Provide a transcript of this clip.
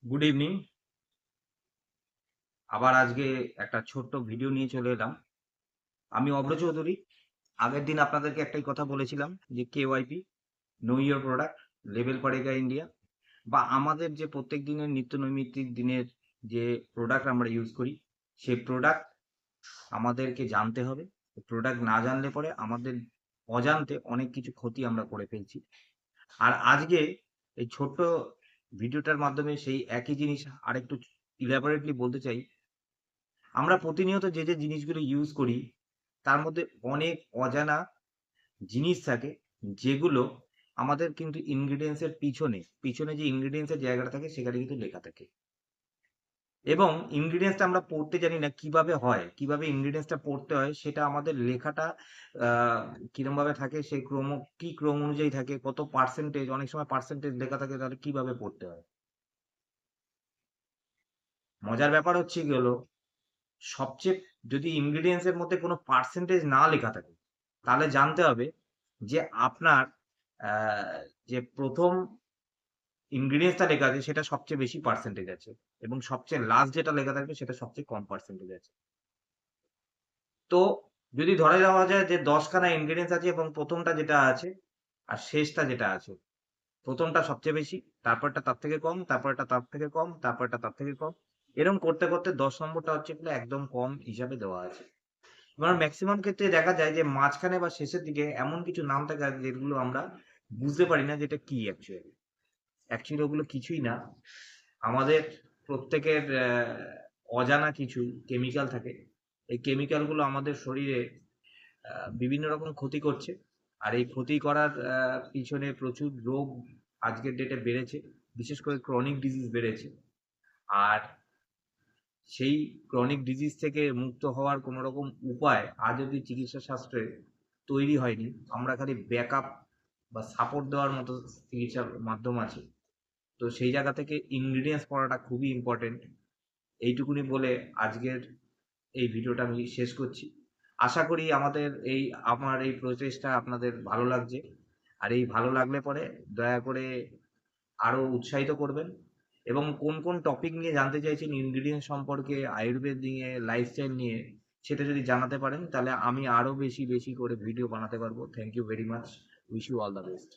Good evening. আবার আজকে একটা ছোট্ট ভিডিও নিয়ে চলে এলাম। আমি অভ্র চৌধুরী। আগের দিন আপনাদেরকে একটাই কথা বলেছিলাম যে KYP, know your product, label পড়েগা ইন্ডিয়া, বা আমাদের যে প্রত্যেক দিনের নিত্য নৈমিত্তিক দিনের যে প্রোডাক্ট আমরা ইউজ করি, সেই প্রোডাক্ট আমাদেরকে জানতে হবে। প্রোডাক্ট না জানলে পরে আমাদের অজান্তে অনেক কিছু ক্ষতি আমরা করে ফেলছি। আর আজকে এই ছোট্ট ভিডিওটার মাধ্যমে সেই একই জিনিস আরেকটু ইলাবোরেটলি বলতে চাই। আমরা প্রতিনিয়ত যে জিনিসগুলো ইউজ করি তার মধ্যে অনেক অজানা জিনিস থাকে, যেগুলো আমাদের কিন্তু ইনগ্রিডিয়েন্টস এর পিছনে যে ইনগ্রিডিয়েন্টস এর জায়গাটা থাকে সেখানে কিন্তু লেখা থাকে। এবং ইনগ্রিডিয়েন্টসটা আমরা পড়তে জানি না কিভাবে হয়, কিভাবে ইনগ্রিডিয়েন্টসটা পড়তে হয় সেটা আমাদের লেখাটা কিরম ভাবে থাকে, সেই কি ক্রম অনুযায়ী থাকে, কত পার্সেন্টেজ, অনেক সময় পার্সেন্টেজ লেখা থাকে, তাহলে কিভাবে পড়তে হয়। মজার ব্যাপার হচ্ছে কি হলো, সবচেয়ে যদি ইনগ্রিডিয়েন্টস এর মধ্যে কোনো পার্সেন্টেজ না লেখা থাকে, তাহলে জানতে হবে যে আপনার আ যে ১ম ইনগ্রিডিয়েন্টস টা লেখা আছে সেটা সবচেয়ে বেশি পার্সেন্টেজ আছে এবং সবচেয়ে লাস্ট যেটা লেখা থাকবে সেটা সবচেয়ে কম পার্সেন্টেজ আছে। তো যদি ধরে নেওয়া যায় যে ১০ খানা ইনগ্রিডিয়েন্টস আছে এবং ১ম টা যেটা আছে আর শেষটা যেটা আছে, ১ম টা সবচেয়ে বেশি, তারপরটা তার থেকে কম, তারপরেরটা তার থেকে কম, তারপরেরটা তার থেকে কম। এরকম করতে, করতে ১০ নম্বরটা হচ্ছে হলো একদম কম হিসাবে দেওয়া আছে। এবার মেক্সিমাম ক্ষেত্রে দেখা যায় যে মাঝখানে বা শেষের দিকে এমন কিছু নাম থাকে যেগুলো আমরা বুঝতে পারি না যে এটা কি অ্যাকচুয়ালি। অ্যাকচুয়ালি ওগুলো কিছুই না। আমাদের প্রত্যেকের অজানা কিছু কেমিক্যাল থাকে। এই কেমিক্যাল গুলো আমাদের শরীরে বিভিন্ন রকম ক্ষতি করছে। আর এই ক্ষতি করার পিছনে প্রচুর রোগ আজকের ডেটে বেড়েছে। বিশেষ করে ক্রনিক ডিজিজ বেড়েছে। আর সেই ক্রনিক ডিজিজ থেকে মুক্ত হওয়ার কোনো রকম উপায় আজ অব্দি চিকিৎসা শাস্ত্রে তৈরি হয়নি। আমরা খালি ব্যাকআপ বা সাপোর্ট দেওয়ার মতো চিকিৎসার মাধ্যম আছে। তো সেই জায়গা থেকে ইনগ্রিডিয়েন্টস পড়াটা খুবই ইম্পর্টেন্ট। এইটুকুনি বলে আজকের এই ভিডিওটা আমি শেষ করছি। আশা করি আমার এই প্রচেষ্টা আপনাদের ভালো লাগছে। আর এই ভালো লাগলে পরে দয়া করে আরো উৎসাহিত করবেন এবং কোন কোন টপিক নিয়ে জানতে চাইছেন ইনগ্রিডিয়েন্ট সম্পর্কে, আয়ুর্বেদ নিয়ে, লাইফস্টাইল নিয়ে, সেটা যদি জানাতে পারেন তাহলে আমি আরো বেশি বেশি করে ভিডিও বানাতে পারবো। Thank you very much. Wish you all the best.